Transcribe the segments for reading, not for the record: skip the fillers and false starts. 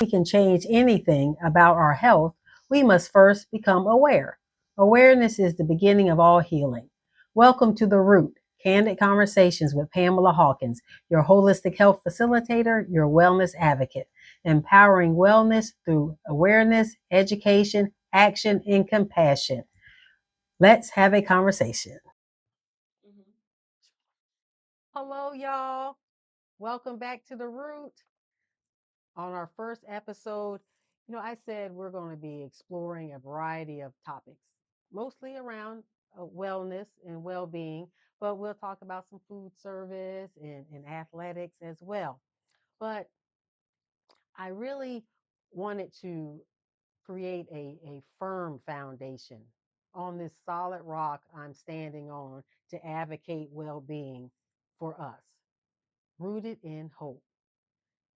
We can change anything about our health, we must first become aware. Awareness is the beginning of all healing. Welcome to The Root, Candid Conversations with Pamela Hawkins, your holistic health facilitator, your wellness advocate, empowering wellness through awareness, education, action, and compassion. Let's have a conversation. Hello, y'all. Welcome back to The Root. On our first episode, I said we're going to be exploring a variety of topics, mostly around wellness and well being, but we'll talk about some food service and athletics as well. But I really wanted to create a firm foundation on this solid rock I'm standing on to advocate well being for us, rooted in hope,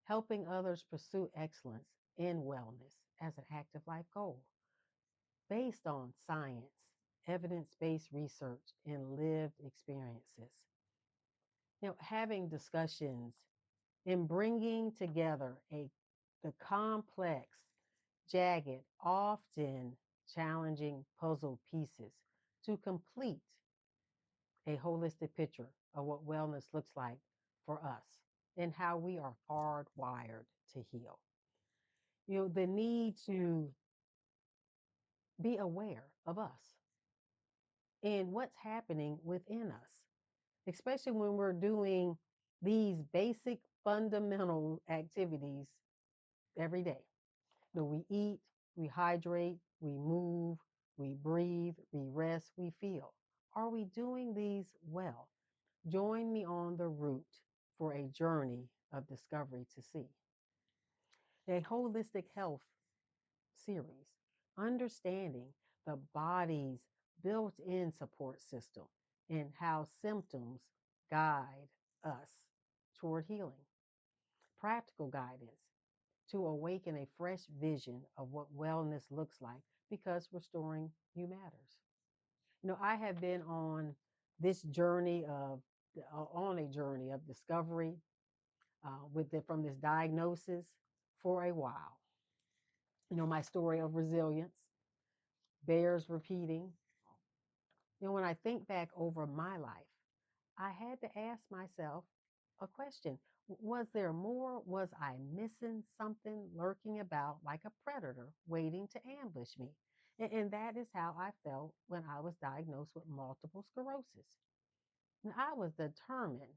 helping others pursue excellence in wellness as an active life goal based on science, evidence based research, and lived experiences. Having discussions and bringing together the complex, jagged, often challenging puzzle pieces to complete a holistic picture of what wellness looks like for us and how we are hardwired to heal. The need to be aware of us and what's happening within us, especially when we're doing these basic fundamental activities every day. We eat, we hydrate, we move, we breathe, we rest, we feel. Are we doing these well? Join me on the route for a journey of discovery to see. A holistic health series, understanding the body's built in support system and how symptoms guide us toward healing. Practical guidance to awaken a fresh vision of what wellness looks like because restoring you matters. I have been this journey of on a journey of discovery from this diagnosis for a while. My story of resilience bears repeating. When I think back over my life, I had to ask myself a question. Was there more? Was I missing something lurking about like a predator waiting to ambush me? And that is how I felt when I was diagnosed with multiple sclerosis. And I was determined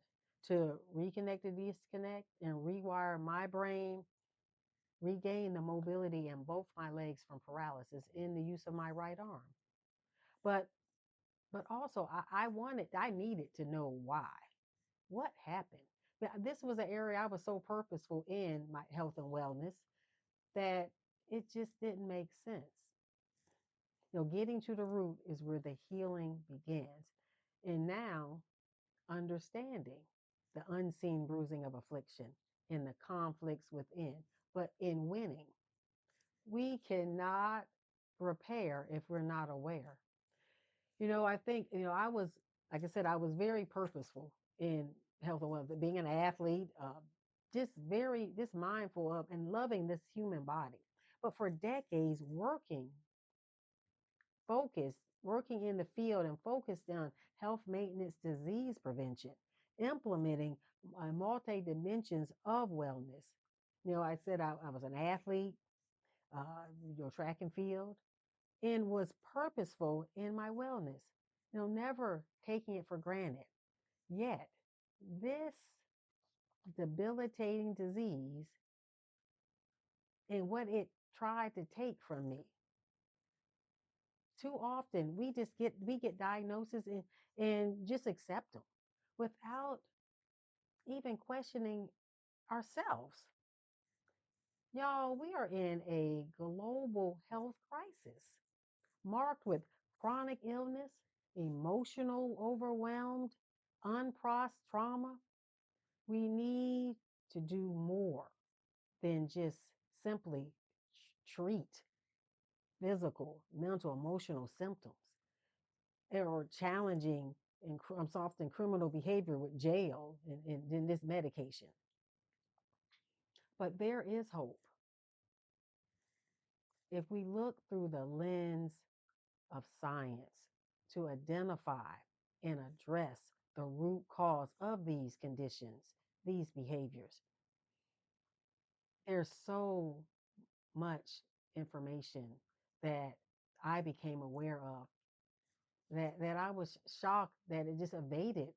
to reconnect the disconnect and rewire my brain, regain the mobility in both my legs from paralysis in the use of my right arm. But also I needed to know why. What happened? This was an area I was so purposeful in my health and wellness that it just didn't make sense. Getting to the root is where the healing begins. And now understanding the unseen bruising of affliction and the conflicts within. But in winning, we cannot repair if we're not aware. I think, I was, like I said, I was very purposeful in health and wellness, being an athlete, just mindful of and loving this human body. But for decades, working in the field and focused on health maintenance, disease prevention, implementing multi dimensions of wellness. I said I was an athlete, track and field, and was purposeful in my wellness, never taking it for granted. Yet, this debilitating disease and what it tried to take from me. Too often we get diagnoses and just accept them without even questioning ourselves. Y'all, we are in a global health crisis marked with chronic illness, emotional overwhelmed, unprocessed trauma. We need to do more than just simply treat physical, mental, emotional symptoms or challenging often criminal behavior with jail and this medication. But there is hope if we look through the lens of science to identify and address the root cause of these conditions, these behaviors. There's so much information that I became aware of that I was shocked that it just evaded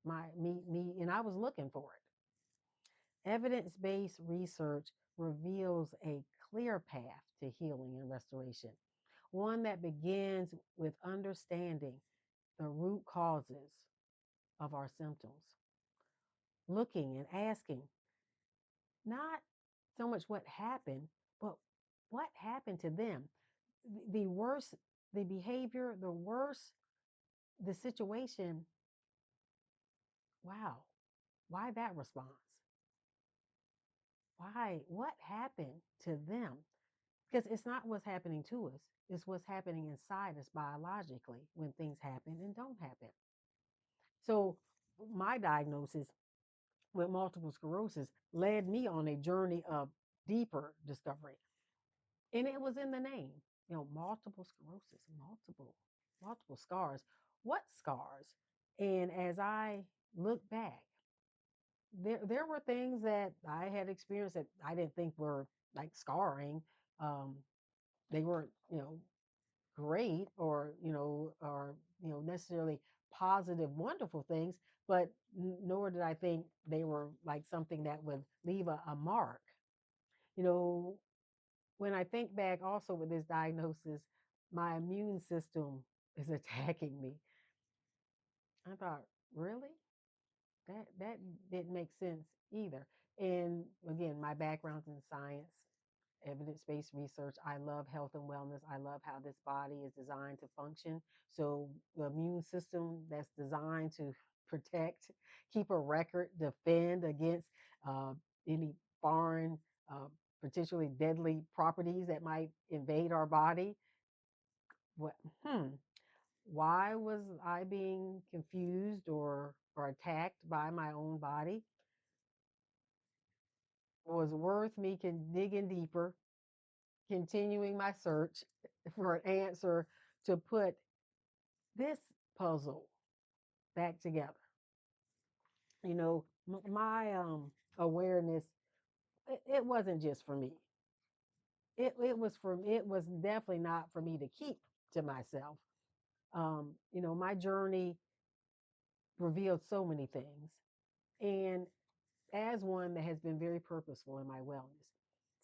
me and I was looking for it. Evidence-based research reveals a clear path to healing and restoration, one that begins with understanding the root causes of our symptoms, looking and asking not so much what happened, but what happened to them. The worse the behavior, the worse the situation. Wow, why that response? Why? What happened to them? Because it's not what's happening to us, it's what's happening inside us biologically when things happen and don't happen. So, my diagnosis with multiple sclerosis led me on a journey of deeper discovery. And it was in the name, multiple sclerosis, multiple scars. What scars? And as I look back, there were things that I had experienced that I didn't think were like scarring. Um, they weren't, great or necessarily positive, wonderful things, but nor did I think they were like something that would leave a mark. You know, when I think back also with this diagnosis, my immune system is attacking me. I thought, really? That didn't make sense either. And again, my background's in science, evidence-based research. I love health and wellness. I love how this body is designed to function. So the immune system that's designed to protect, keep a record, defend against uh, any foreign, uh, potentially deadly properties that might invade our body. What? Hmm. Why was I being confused or attacked by my own body? Was worth me digging deeper, continuing my search for an answer to put this puzzle back together. My awareness, it wasn't just for me. It was definitely not for me to keep to myself. My journey revealed so many things. And as one that has been very purposeful in my wellness.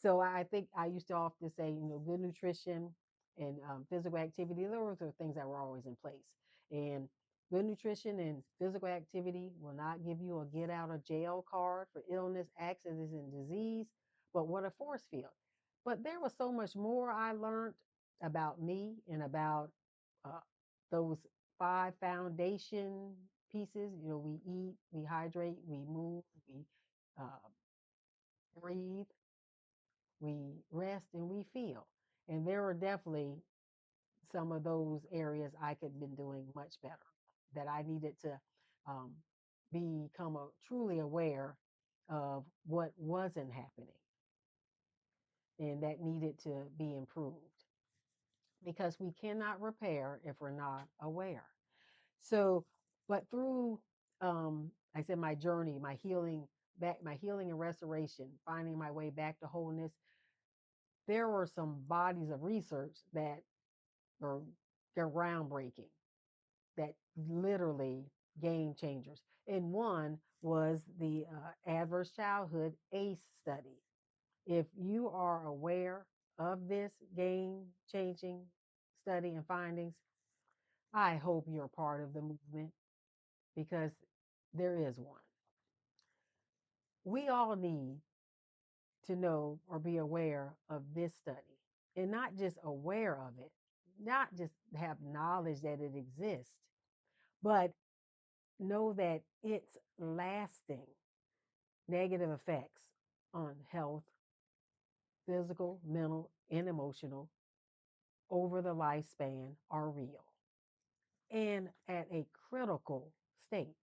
So I think I used to often say, good nutrition and physical activity, those are things that were always in place. And good nutrition and physical activity will not give you a get out of jail card for illness, accidents, and disease, but what a force field. But there was so much more I learned about me and about uh, those five foundation pieces. We eat, we hydrate, we move, we uh, breathe, we rest, and we feel. And there are definitely some of those areas I could have been doing much better, that I needed to um, become truly aware of what wasn't happening and that needed to be improved, because we cannot repair if we're not aware. So, but through, I said, my journey, my healing and restoration, finding my way back to wholeness, there were some bodies of research that were groundbreaking, that literally game changers. And one was the Adverse Childhood ACE study. If you are aware of this game changing study and findings, I hope you're part of the movement, because there is one. We all need to know or be aware of this study, and not just aware of it, not just have knowledge that it exists, but know that its lasting negative effects on health, physical, mental, and emotional, over the lifespan are real. and at a critical state.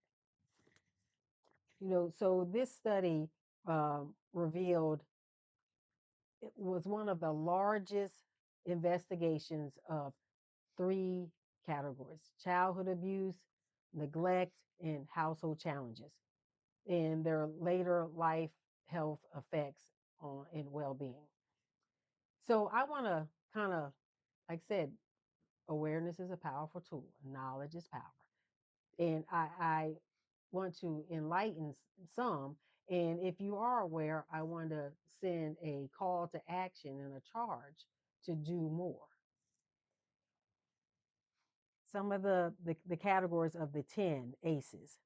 So this study revealed it was one of the largest investigations of three categories: childhood abuse, neglect, and household challenges, and their later life health effects on and well-being. So I want to kind of, like I said, awareness is a powerful tool. Knowledge is power. And I want to enlighten some. And if you are aware, I want to send a call to action and a charge to do more. Some of the categories of the 10 ACEs: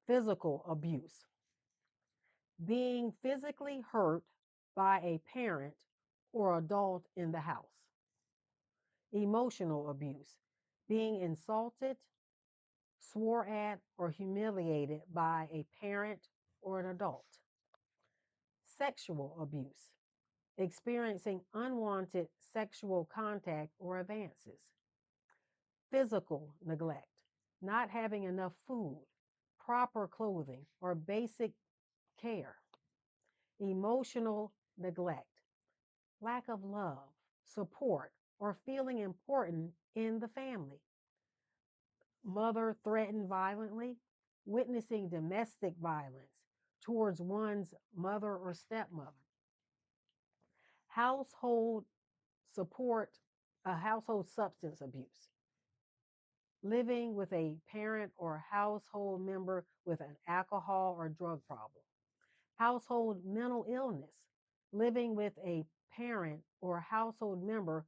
physical abuse, being physically hurt by a parent or adult in the house; emotional abuse, being insulted, swore at, or humiliated by a parent or an adult; sexual abuse, experiencing unwanted sexual contact or advances; physical neglect, not having enough food, proper clothing, or basic care; emotional neglect, lack of love, support, or feeling important in the family; mother threatened violently, witnessing domestic violence towards one's mother or stepmother; household support, household substance abuse, living with a parent or household member with an alcohol or drug problem; household mental illness, living with a parent or household member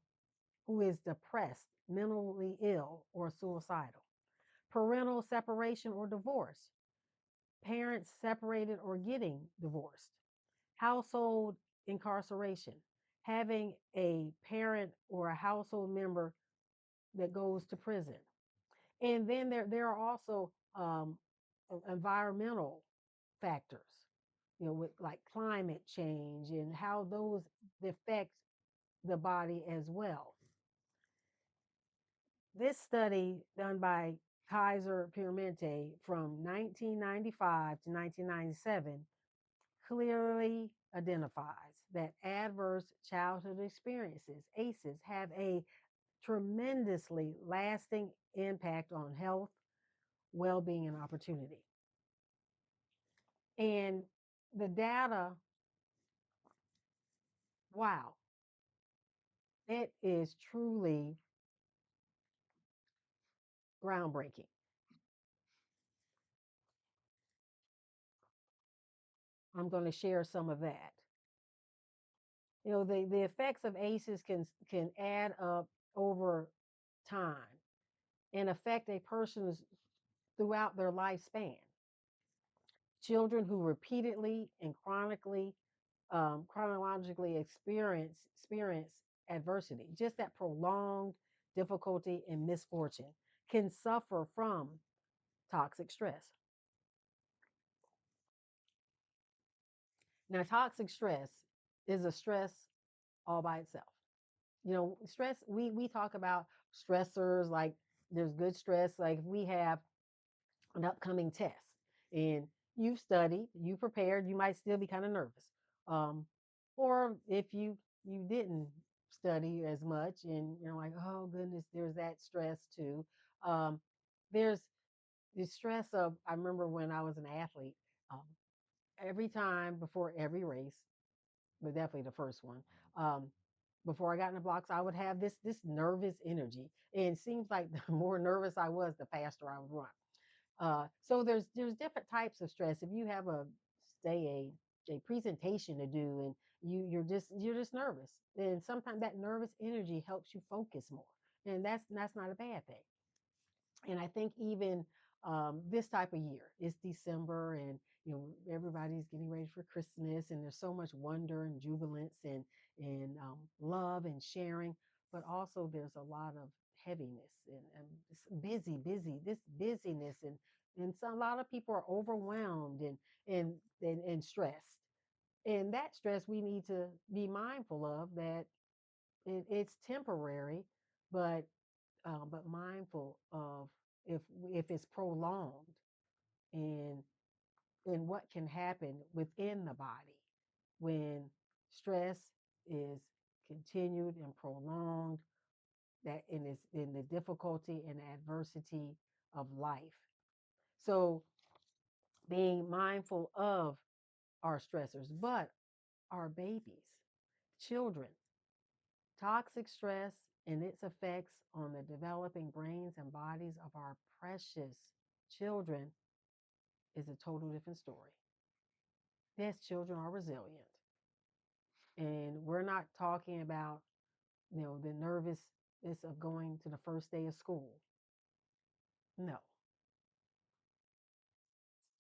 who is depressed, mentally ill, or suicidal; parental separation or divorce, parents separated or getting divorced; household incarceration, having a parent or a household member that goes to prison. And then there are also environmental factors, with like climate change and how those affect the body as well. This study done by Kaiser Permanente from 1995 to 1997 clearly identifies that adverse childhood experiences, ACEs, have a tremendously lasting impact on health, well being, and opportunity. And the data, wow, it is truly groundbreaking. I'm going to share some of that. The effects of ACEs can add up over time and affect a person's throughout their lifespan. Children who repeatedly and chronologically experience adversity, just that prolonged difficulty and misfortune, can suffer from toxic stress. Now, toxic stress is a stress all by itself. Stress, we talk about stressors, like there's good stress, like if we have an upcoming test and you've studied, you prepared, you might still be kind of nervous. Um, or if you didn't study as much and you're like, oh goodness, there's that stress too. There's the stress of, I remember when I was an athlete, um, every time before every race, but definitely the first one. Um, before I got in the blocks, I would have this nervous energy, and it seems like the more nervous I was, the faster I would run. So there's different types of stress. If you have a presentation to do and you're just nervous, and sometimes that nervous energy helps you focus more, and that's not a bad thing. And I think even this type of year, it's December, and everybody's getting ready for Christmas, and there's so much wonder and jubilance and love and sharing, but also there's a lot of heaviness and this busyness, and so a lot of people are overwhelmed and stressed. And that stress we need to be mindful of that it's temporary, but but mindful of if it's prolonged and what can happen within the body when stress is continued and prolonged, that in the difficulty and adversity of life. So being mindful of our stressors, but our babies, children, toxic stress and its effects on the developing brains and bodies of our precious children is a total different story. Yes, children are resilient. And we're not talking about, the nervousness of going to the first day of school. No.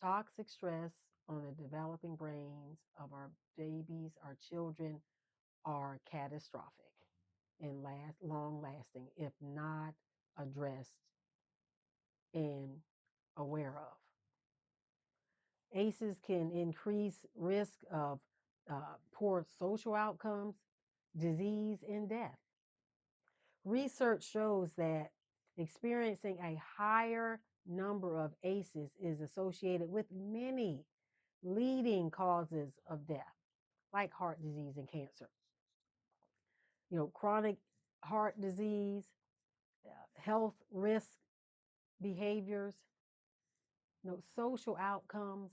Toxic stress on the developing brains of our babies, our children, are catastrophic and long lasting if not addressed and aware of. ACEs can increase risk of poor social outcomes, disease, and death. Research shows that experiencing a higher number of ACEs is associated with many leading causes of death, like heart disease and cancer. Chronic heart disease, health risk behaviors, social outcomes,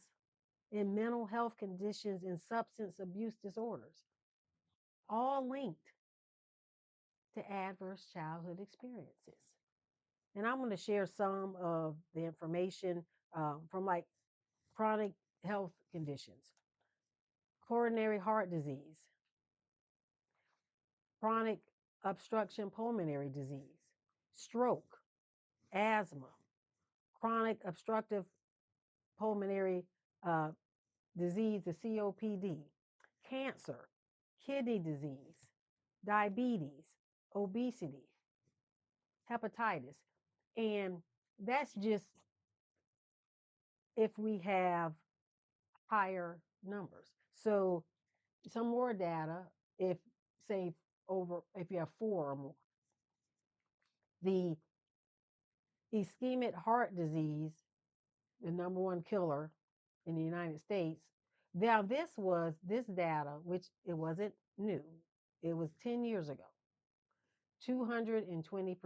and mental health conditions and substance abuse disorders, all linked to adverse childhood experiences. And I'm going to share some of the information from like chronic health conditions, coronary heart disease, chronic obstruction pulmonary disease, stroke, asthma, chronic obstructive pulmonary uh, disease, the COPD, cancer, kidney disease, diabetes, obesity, hepatitis. And that's just if we have higher numbers. So some more data, if say if you have four or more, the ischemic heart disease, the number one killer in the United States. Now this data, which it wasn't new, it was 10 years ago, 220%.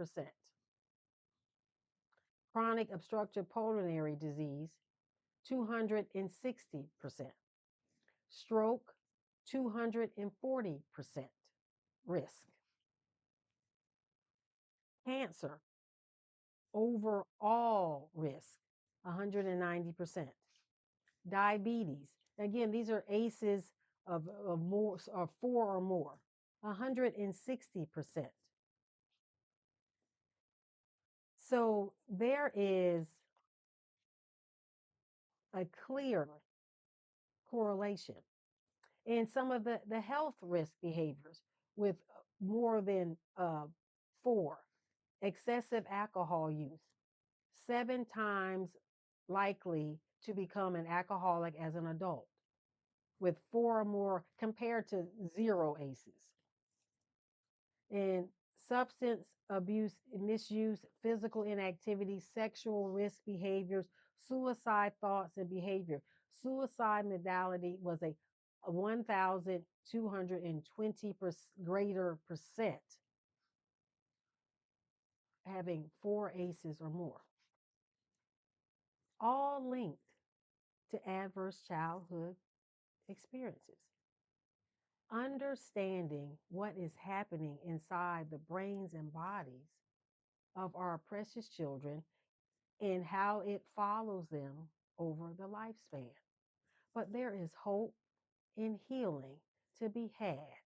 Chronic obstructive pulmonary disease, 260%. Stroke, 240% risk. Cancer, overall risk, 190%. Diabetes, again, these are ACEs of more of four or more, 160%. So there is a clear correlation in some of the health risk behaviors with more than four. Excessive alcohol use, 7 times likely to become an alcoholic as an adult, with four or more compared to zero ACEs. And substance abuse, misuse, physical inactivity, sexual risk behaviors, suicide thoughts and behavior. Suicide modality was a 1,220 greater percent having four ACEs or more, all linked to adverse childhood experiences. Understanding what is happening inside the brains and bodies of our precious children and how it follows them over the lifespan. But there is hope and healing to be had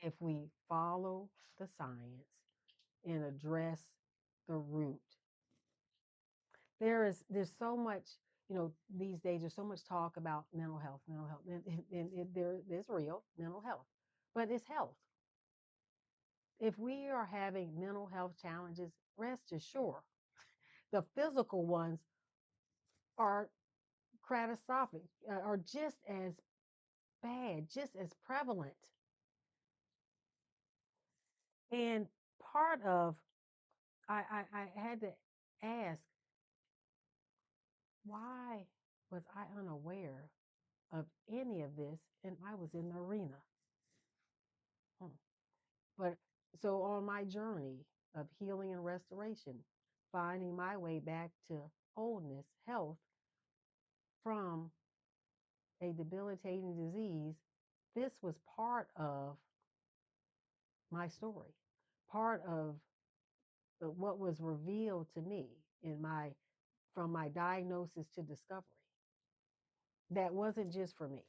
if we follow the science and address the root. There's so much, these days there's so much talk about mental health, and there's real mental health, but it's health. If we are having mental health challenges, rest assured, the physical ones are catastrophic, are just as bad, just as prevalent. And part of, I had to ask, why was I unaware of any of this and I was in the arena? Hmm. But so on my journey of healing and restoration, finding my way back to wholeness, health from a debilitating disease, this was part of my story, part of what was revealed to me in my from my diagnosis to discovery. That wasn't just for me.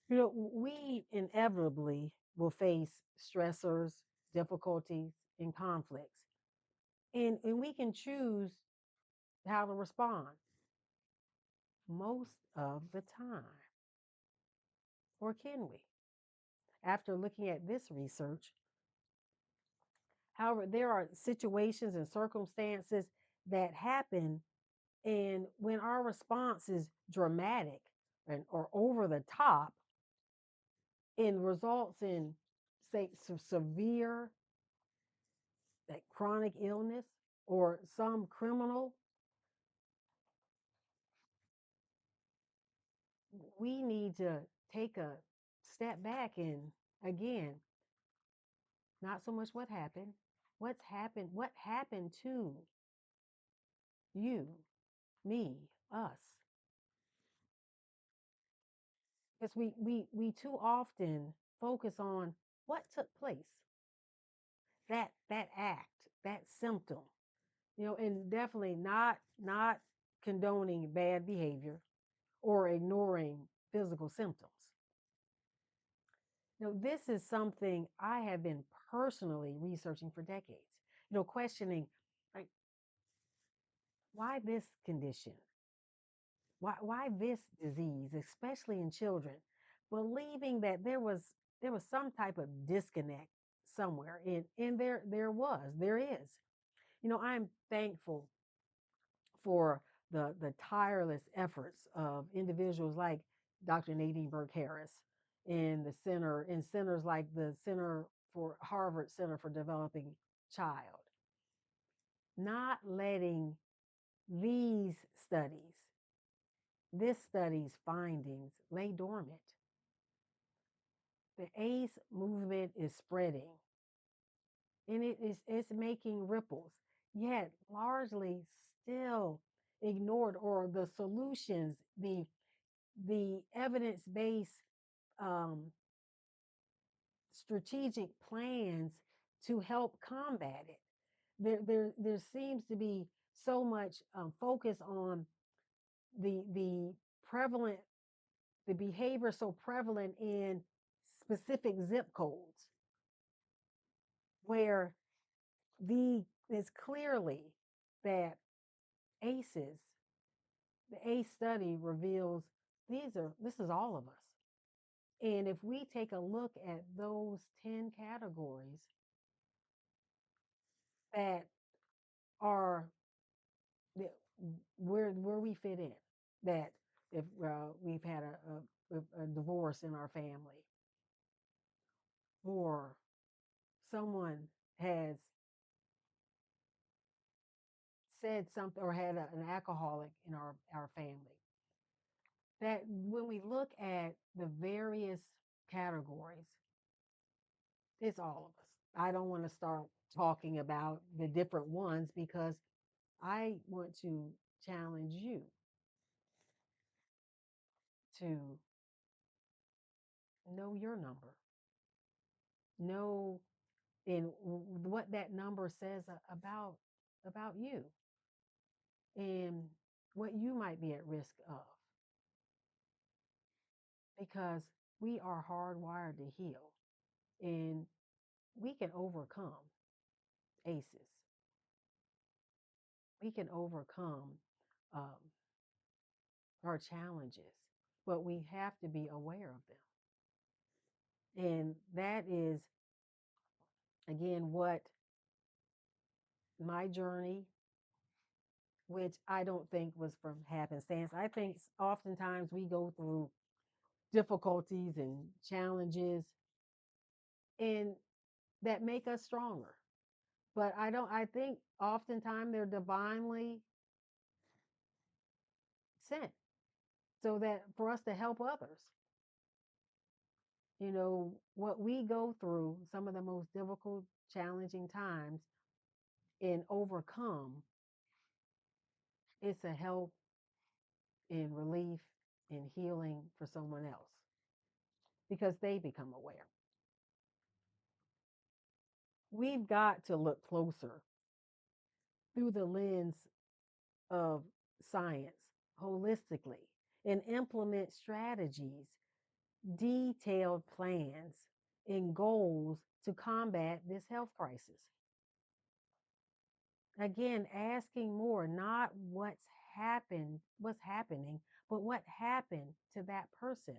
We inevitably will face stressors, difficulties, and conflicts, and we can choose how to respond most of the time. Or can we? After looking at this research, however, there are situations and circumstances that happen, and when our response is dramatic or over the top and results in, say, severe like chronic illness or some criminal, we need to take a step back and again, not so much what happened to you, me, us. Because we too often focus on what took place, that act, that symptom, and definitely not condoning bad behavior or ignoring physical symptoms. This is something I have been personally researching for decades. Questioning, like, why this condition? Why this disease, especially in children? Believing that there was some type of disconnect somewhere, and there is. I'm thankful for the tireless efforts of individuals like Dr. Nadine Burke Harris in centers like the Center for Harvard Center for Developing Child, not letting these studies, this study's findings lay dormant. The ACE movement is spreading and it's making ripples, yet largely still ignored, or the solutions, the evidence-based um, strategic plans to help combat it. There seems to be so much focus on the prevalent, the behavior so prevalent in specific zip codes where it's clearly that ACEs, the ACE study reveals this is all of us. And if we take a look at those 10 categories that are where we fit in, that if we've had a divorce in our family, or someone has said something or had an alcoholic in our family, that when we look at the various categories, it's all of us. I don't want to start talking about the different ones because I want to challenge you to know your number, know in what that number says about you and what you might be at risk of, because we are hardwired to heal and we can overcome ACEs. We can overcome um, our challenges, but we have to be aware of them. And that is, again, what my journey, which I don't think was from happenstance. I think oftentimes we go through difficulties and challenges, and that make us stronger. But I think oftentimes they're divinely sent so that for us to help others. What we go through, some of the most difficult, challenging times and overcome, it's a help in relief and healing for someone else because they become aware. We've got to look closer through the lens of science holistically and implement strategies, detailed plans, and goals to combat this health crisis. Again, asking more, not what's happening, but what happened to that person.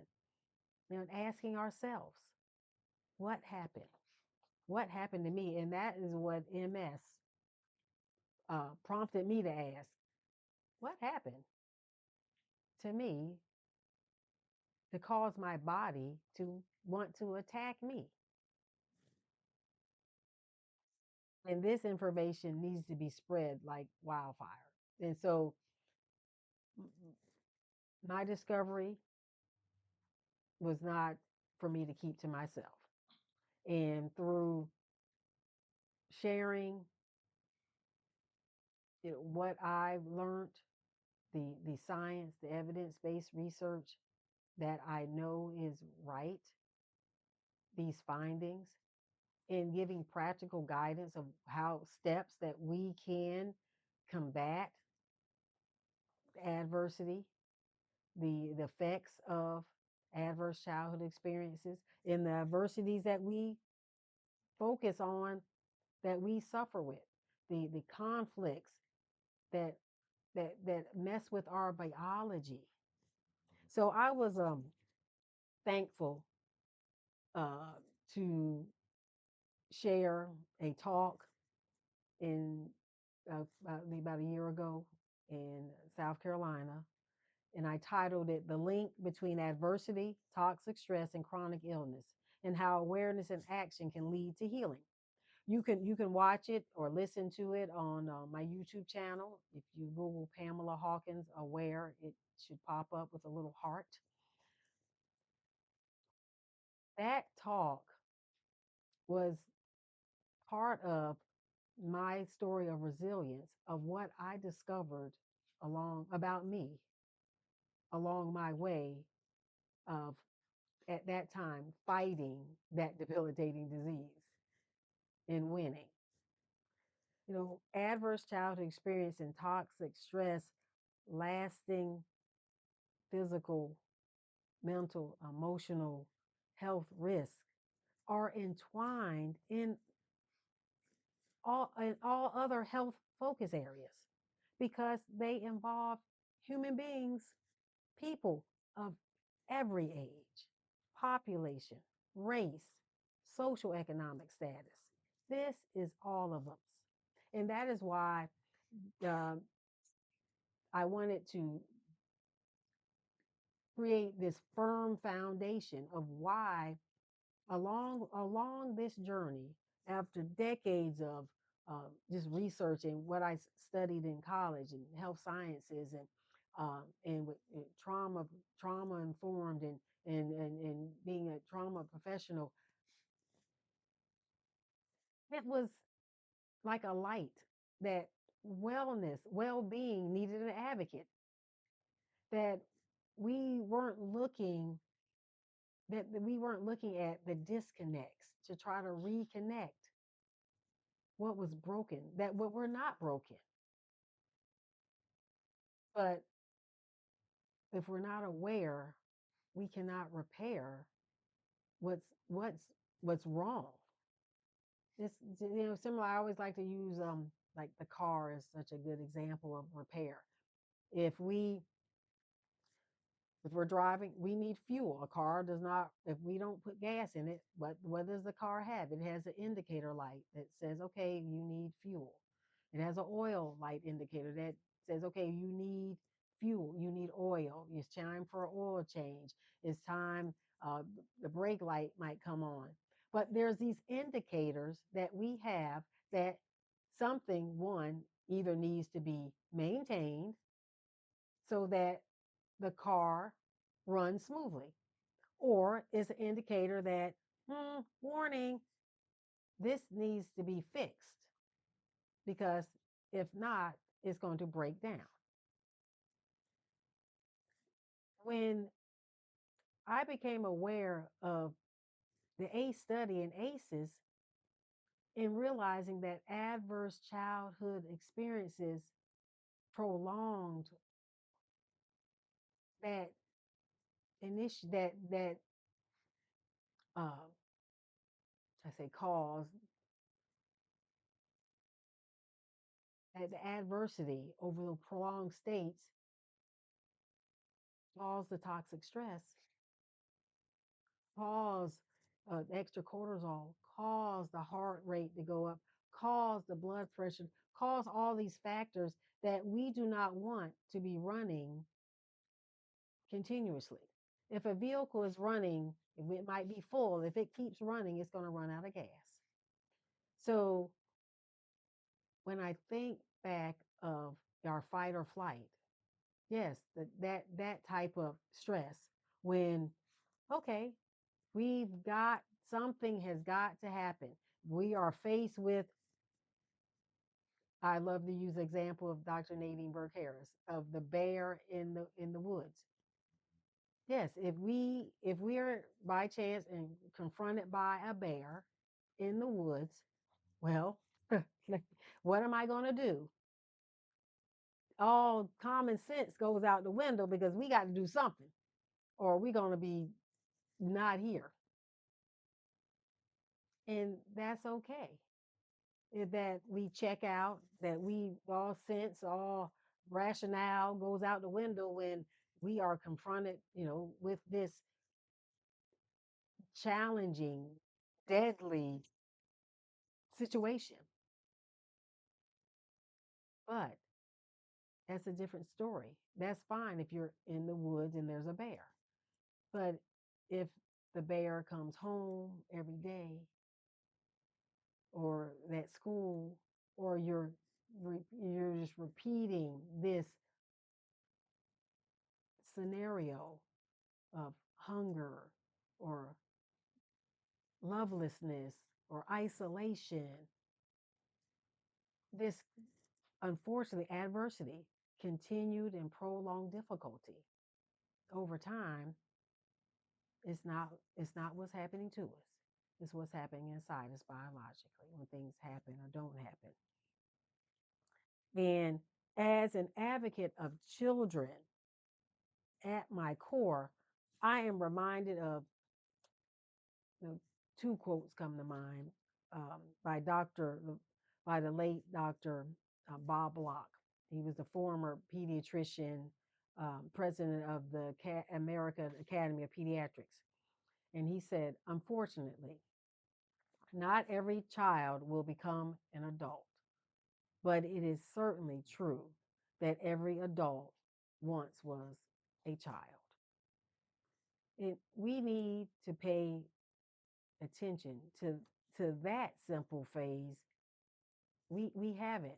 And asking ourselves, what happened? What happened to me? And that is what MS prompted me to ask, what happened to me to cause my body to want to attack me? And this information needs to be spread like wildfire. And so my discovery was not for me to keep to myself. And through sharing what I've learned, the science, the evidence-based research that I know is right, these findings, and giving practical guidance of how steps that we can combat adversity, the effects of adverse childhood experiences, and the adversities that we focus on, that we suffer with, the conflicts that that mess with our biology. So I was thankful uh, to share a talk in about a year ago in South Carolina, and I titled it "The Link Between Adversity, Toxic Stress, and Chronic Illness, and How Awareness and Action Can Lead to Healing." You can watch it or listen to it on my YouTube channel. If you Google Pamela Hawkins Aware, it should pop up with a little heart. That talk was part of my story of resilience, of what I discovered along about me along my way of, at that time, fighting that debilitating disease and winning. Adverse childhood experience and toxic stress, lasting physical, mental, emotional health risks are entwined in all other health focus areas because they involve human beings, people of every age, population, race, social economic status. This is all of us. And that is why uh, I wanted to create this firm foundation of why along this journey, after decades of just researching what I studied in college and health sciences and with trauma informed and being a trauma professional, it was like a light that well-being needed an advocate, that we weren't looking that we weren't looking at the disconnects to try to reconnect what was broken, that what we're not broken. But if we're not aware, we cannot repair what's what's wrong. It's similar. I always like to use like the car is such a good example of repair. If we if we're driving, we need fuel. A car does not, if we don't put gas in it, what does the car have? It has an indicator light that says, okay, you need fuel. It has an oil light indicator that says, okay, you need fuel, you need oil. It's time for an oil change. It's time, uh, the brake light might come on. But there's these indicators that we have that something, one, either needs to be maintained so that the car runs smoothly, or it's an indicator that, warning, this needs to be fixed because if not, it's going to break down. When I became aware of the ACE study and ACEs, in realizing that adverse childhood experiences prolonged that that uh, I say cause that the adversity over the prolonged states cause the toxic stress, cause extra cortisol, cause the heart rate to go up, cause the blood pressure, cause all these factors that we do not want to be running continuously. If a vehicle is running, it might be full. If it keeps running, it's going to run out of gas. So when I think back of our fight or flight, yes, that type of stress, when okay, we've got something has got to happen. We are faced with, I love to use the example of Dr. Nadine Burke Harris of the bear in the woods. Yes, if we're by chance and confronted by a bear in the woods, well, what am I going to do? All common sense goes out the window because we got to do something or we're going to be not here. And that's okay. That we check out, that we all sense, all rationale goes out the window when we are confronted, with this challenging, deadly situation. But that's a different story. That's fine if you're in the woods and there's a bear. But if the bear comes home every day or at school, or you're just repeating this scenario of hunger or lovelessness or isolation, this unfortunately adversity, continued and prolonged difficulty over time, it's not what's happening to us. It's what's happening inside us biologically when things happen or don't happen. And as an advocate of children, at my core, I am reminded of, two quotes come to mind, by by the late Dr. Bob Block. He was the former pediatrician, president of the American Academy of Pediatrics. And he said, unfortunately, not every child will become an adult, but it is certainly true that every adult once was a child. We need to pay attention to that simple phase. We haven't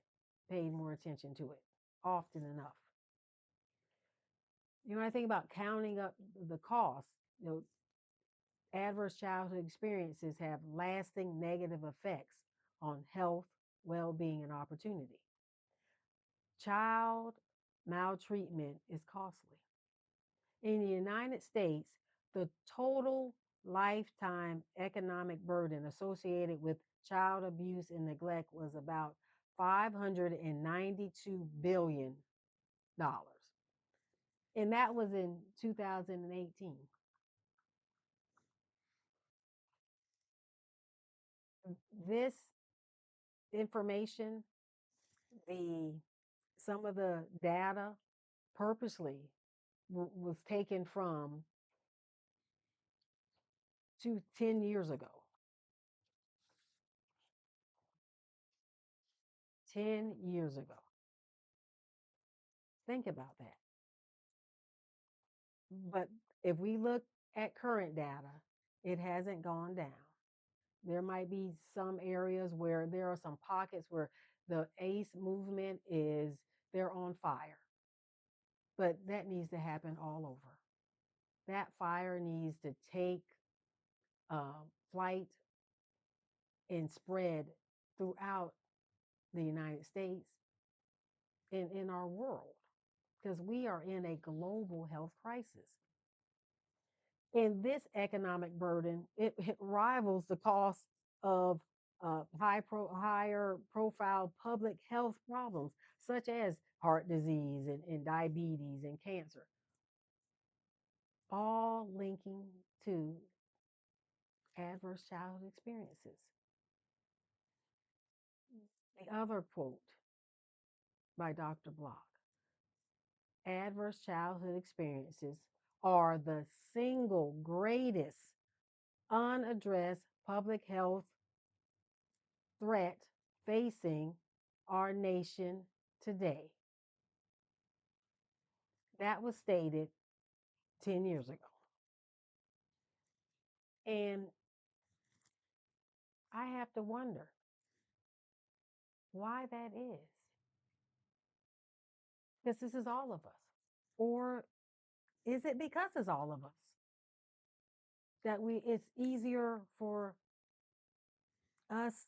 paid more attention to it often enough. I think about counting up the cost. Adverse childhood experiences have lasting negative effects on health, well-being, and opportunity. Child maltreatment is costly. In the United States, the total lifetime economic burden associated with child abuse and neglect was about $592 billion. And that was in 2018. This information, the some of the data purposely was taken from 10 years ago. 10 years ago. Think about that. But if we look at current data, it hasn't gone down. There might be some areas where there are some pockets where the ACE movement is, they're on fire. But that needs to happen all over. That fire needs to take flight and spread throughout the United States and in our world because we are in a global health crisis. And this economic burden, it rivals the cost of higher profile public health problems such as heart disease and diabetes and cancer, all linking to adverse childhood experiences. The other quote by Dr. Block: adverse childhood experiences are the single greatest unaddressed public health threat facing our nation today. That was stated 10 years ago. And I have to wonder why that is. Because this is all of us. Or is it because it's all of us that it's easier for us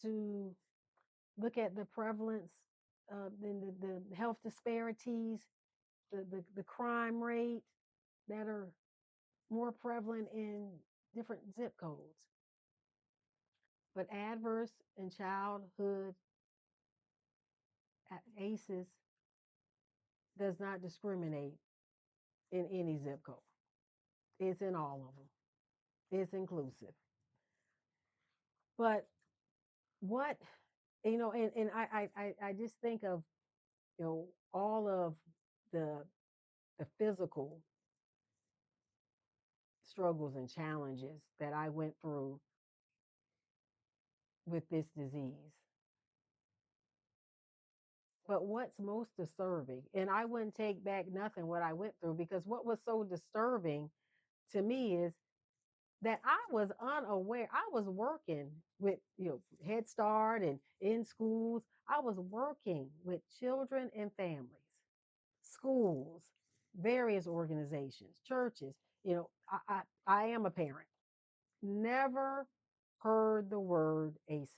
to look at the prevalence, the health disparities, the crime rate that are more prevalent in different zip codes. But adverse and childhood ACEs does not discriminate in any zip code. It's in all of them. It's inclusive. But what, and I just think of, all of the the physical struggles and challenges that I went through with this disease. But what's most disturbing, and I wouldn't take back nothing what I went through, because what was so disturbing to me is that I was unaware. I was working with, Head Start and in schools. I was working with children and families, schools, various organizations, churches. I am a parent. Never heard the word ACEs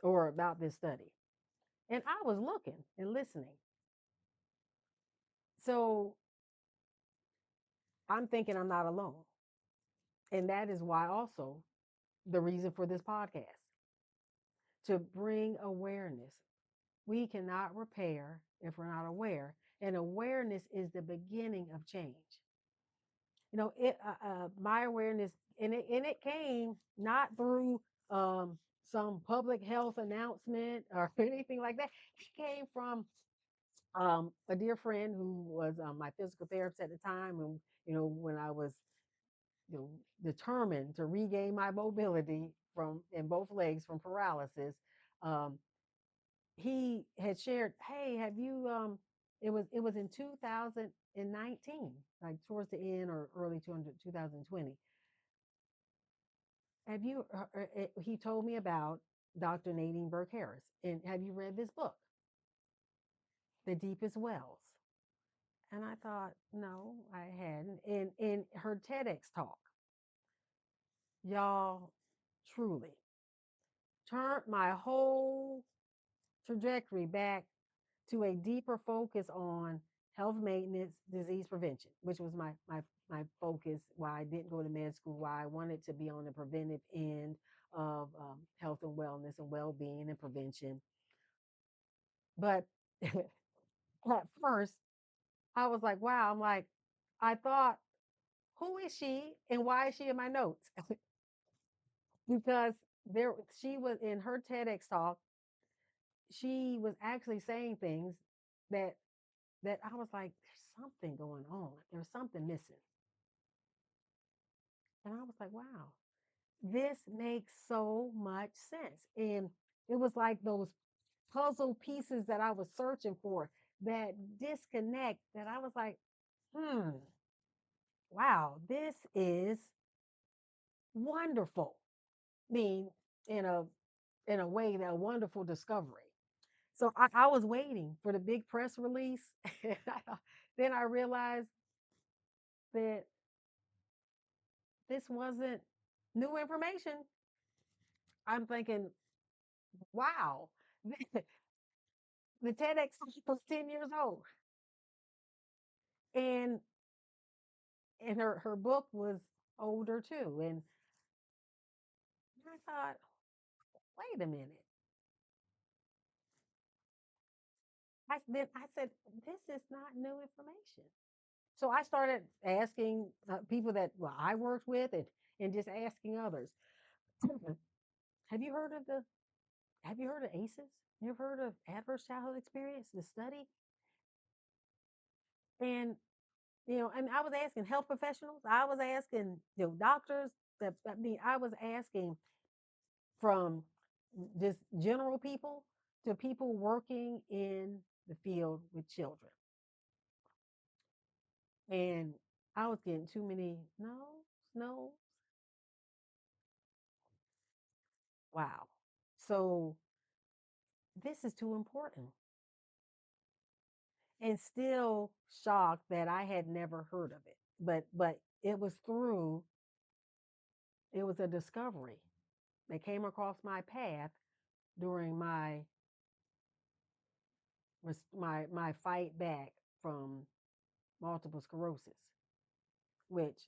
or about this study. And I was looking and listening. So I'm thinking I'm not alone. And that is why also the reason for this podcast, to bring awareness. We cannot repair if we're not aware. And awareness is the beginning of change. My awareness, and it came not through some public health announcement or anything like that. It came from a dear friend who was my physical therapist at the time, and when I was determined to regain my mobility from in both legs from paralysis. Um, he had shared, hey, have you it was in 2019, like towards the end or early 2020. Have you he told me about Dr. Nadine Burke Harris, and have you read this book, The Deepest Wells? And I thought, no, I hadn't. And in her TEDx talk, y'all, truly turned my whole trajectory back to a deeper focus on health maintenance, disease prevention, which was my focus, why I didn't go to med school, why I wanted to be on the preventive end of health and wellness and well-being and prevention. But at first, I was like, wow, I thought, who is she and why is she in my notes? Because she was in her TEDx talk, she was actually saying things that I was like, there's something going on. There's something missing. And I was like, wow, this makes so much sense. And it was like those puzzle pieces that I was searching for, that disconnect, that I was like, wow, this is wonderful. I mean, in a way, that wonderful discovery. So I was waiting for the big press release. And then I realized that this wasn't new information. I'm thinking, wow, the TEDx was 10 years old. And her book was older too. And I thought, wait a minute. I said, this is not new information. So I started asking people that I worked with, and just asking others. Have you heard of the Have you heard of ACEs? You ever heard of adverse childhood experience, the study? And and I was asking health professionals. I was asking doctors. I was asking from just general people to people working in the field with children. And I was getting too many no, no. Wow. So this is too important. And still shocked that I had never heard of it. But it was a discovery that came across my path during my fight back from multiple sclerosis, which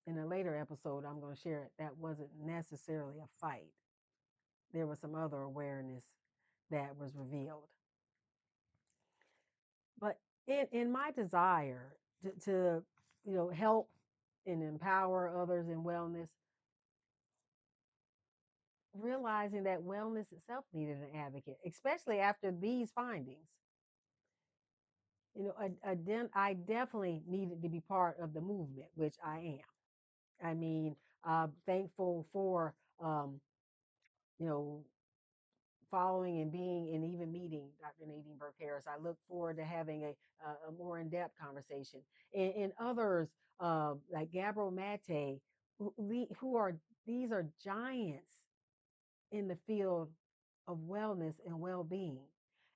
in a later episode I'm going to share that wasn't necessarily a fight. There was some other awareness that was revealed. But in my desire to help and empower others in wellness, realizing that wellness itself needed an advocate, especially after these findings. I definitely needed to be part of the movement, which I am. I mean, thankful for, you know, following and being and even meeting Dr. Nadine Burke Harris. I look forward to having a more in depth conversation. And others like Gabriel Mate, who are these are giants in the field of wellness and well-being,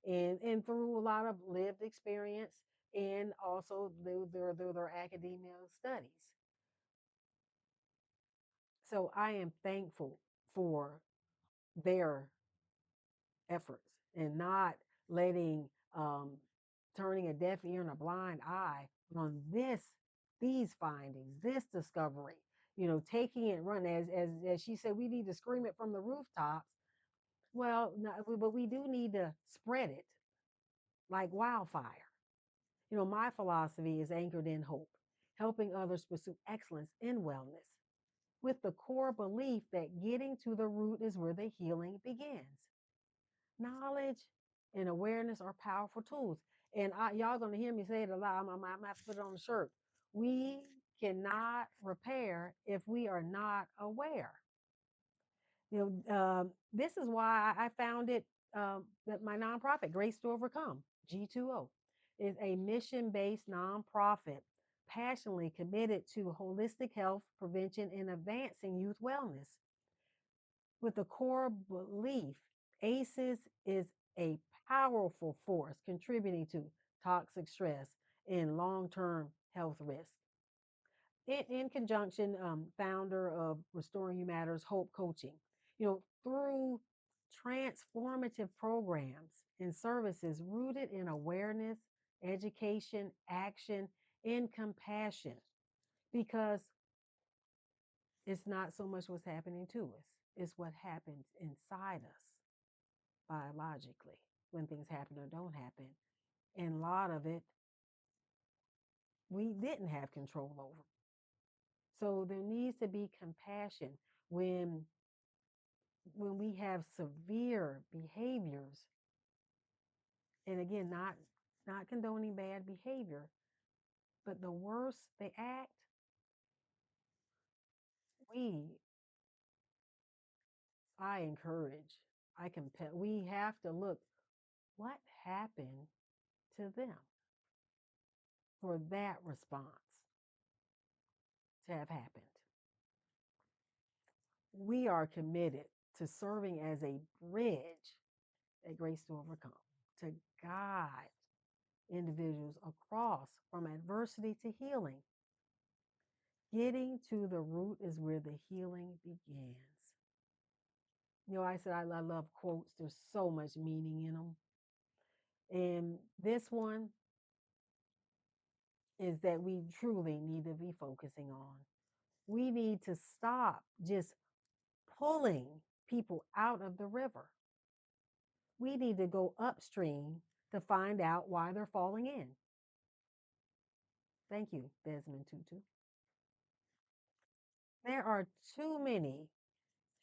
and through a lot of lived experience, and also their academia studies. So I am thankful for their efforts, and not letting turning a deaf ear and a blind eye on these findings, this discovery, taking it run, as she said, we need to scream it from the rooftops. Well, no, but we do need to spread it like wildfire. My philosophy is anchored in hope, helping others pursue excellence in wellness, with the core belief that getting to the root is where the healing begins. Knowledge and awareness are powerful tools. And y'all going to hear me say it a lot. I'm going to have to put it on the shirt. We cannot repair if we are not aware. This is why I founded that my nonprofit, Grace to Overcome, G2O, is a mission-based nonprofit passionately committed to holistic health, prevention, and advancing youth wellness. With the core belief, ACEs is a powerful force contributing to toxic stress and long-term health risk. In conjunction, founder of Restoring You Matters Hope Coaching, through transformative programs and services rooted in awareness, education, action, and compassion, because it's not so much what's happening to us, it's what happens inside us biologically when things happen or don't happen. And a lot of it we didn't have control over. So there needs to be compassion when we have severe behaviors. And again, not condoning bad behavior, but the worse they act, we I encourage, I compel, we have to look what happened to them for that response to have happened. we are committed to serving as a bridge at Grace to Overcome to guide individuals across from adversity to healing. Getting to the root is where the healing begins. I said I love quotes. There's so much meaning in them. And this one is that we truly need to be focusing on. We need to stop just pulling people out of the river. We need to go upstream to find out why they're falling in. Thank you, Desmond Tutu. There are too many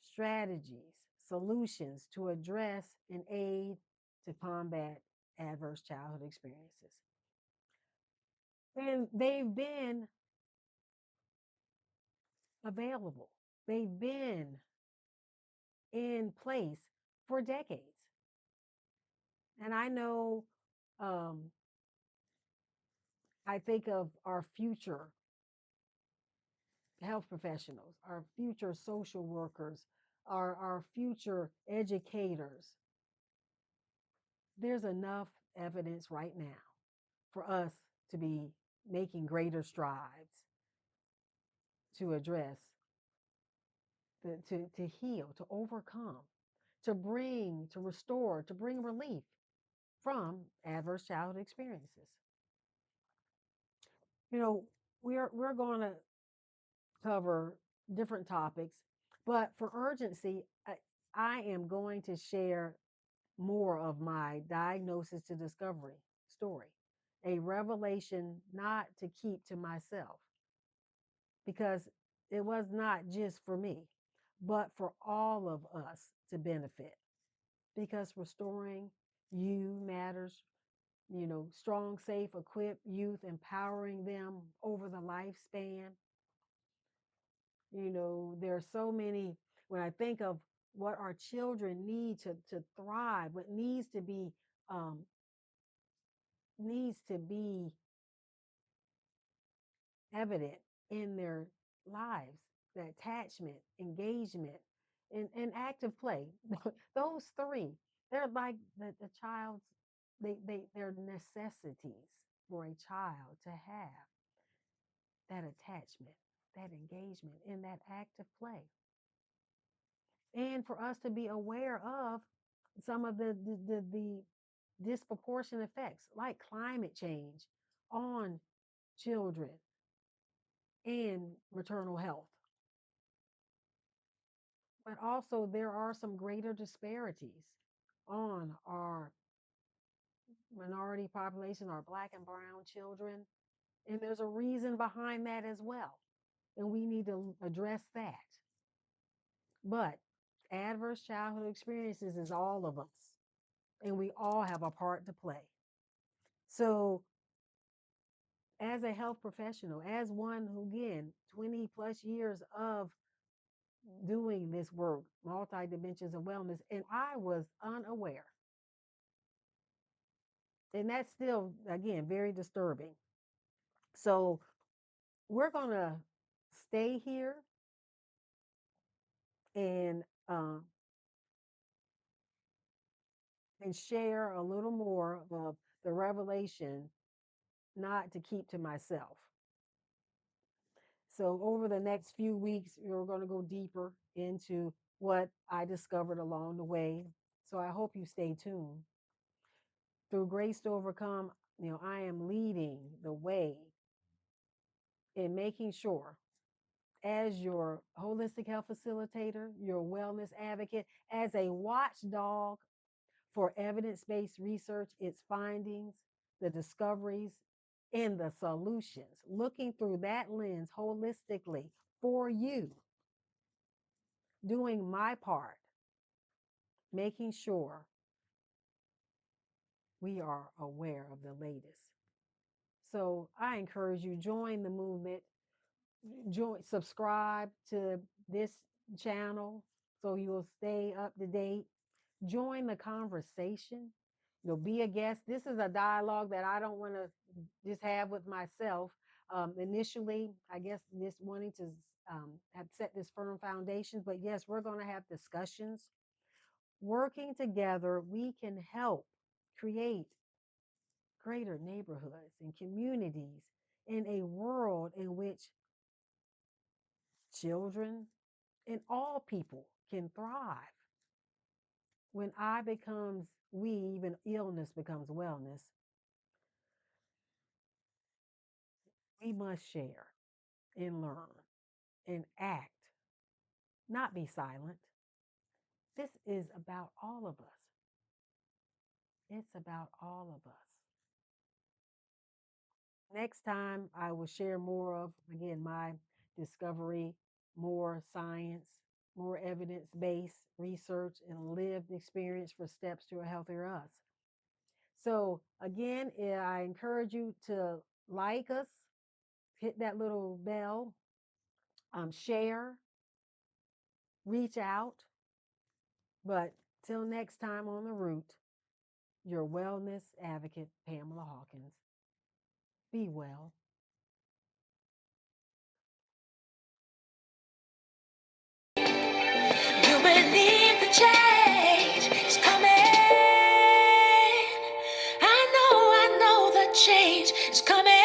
strategies, solutions to address and aid to combat adverse childhood experiences. And they've been available, they've been in place for decades. And I know, um, I think of our future health professionals, our future social workers, our future educators. There's enough evidence right now for us to be making greater strides to address, to heal, to overcome, to restore, to bring relief from adverse childhood experiences. You know, we're going to cover different topics, but for urgency, I am going to share more of my diagnosis to discovery story, a revelation not to keep to myself, because it was not just for me, but for all of us to benefit. Because restoring you matters, strong, safe, equipped youth, empowering them over the lifespan. There are so many, when I think of what our children need to thrive, what um, needs to be evident in their lives, the attachment, engagement, and active play. Those three, they're like the child's, they're necessities for a child to have that attachment, that engagement, and that active play. And for us to be aware of some of the disproportionate effects like climate change on children and maternal health. But also, there are some greater disparities on our minority population, our Black and brown children. And there's a reason behind that as well. And we need to address that. But adverse childhood experiences is all of us, and we all have a part to play. So, as a health professional, as one who, again, 20 plus years of doing this work, multi dimensions of wellness, and I was unaware. And that's still, again, very disturbing. So, we're going to stay here and um, and share a little more of the revelation, not to keep to myself. So, over the next few weeks, we're going to go deeper into what I discovered along the way. So, I hope you stay tuned. Through Grace to Overcome, I am leading the way in making sure, as your holistic health facilitator, your wellness advocate, as a watchdog for evidence based research, its findings, the discoveries, and the solutions, looking through that lens holistically for you, doing my part, making sure we are aware of the latest. So I encourage you, join the movement, subscribe to this channel so you'll stay up to date. Join the conversation. Be a guest. This is a dialogue that I don't want to just have with myself. Initially, I guess, just wanting to have set this firm foundation. But yes, we're going to have discussions. Working together, we can help create greater neighborhoods and communities in a world in which children and all people can thrive. When I becomes we, even illness becomes wellness, we must share and learn and act, not be silent. This is about all of us. It's about all of us. Next time, I will share more of, again, my discovery, more science, more evidence based research, and lived experience for steps to a healthier us. So, again, I encourage you to like us, hit that little bell, share, reach out. But till next time on The Root, your wellness advocate, Pamela Hawkins. Be well. You believe the change is coming. I know the change is coming.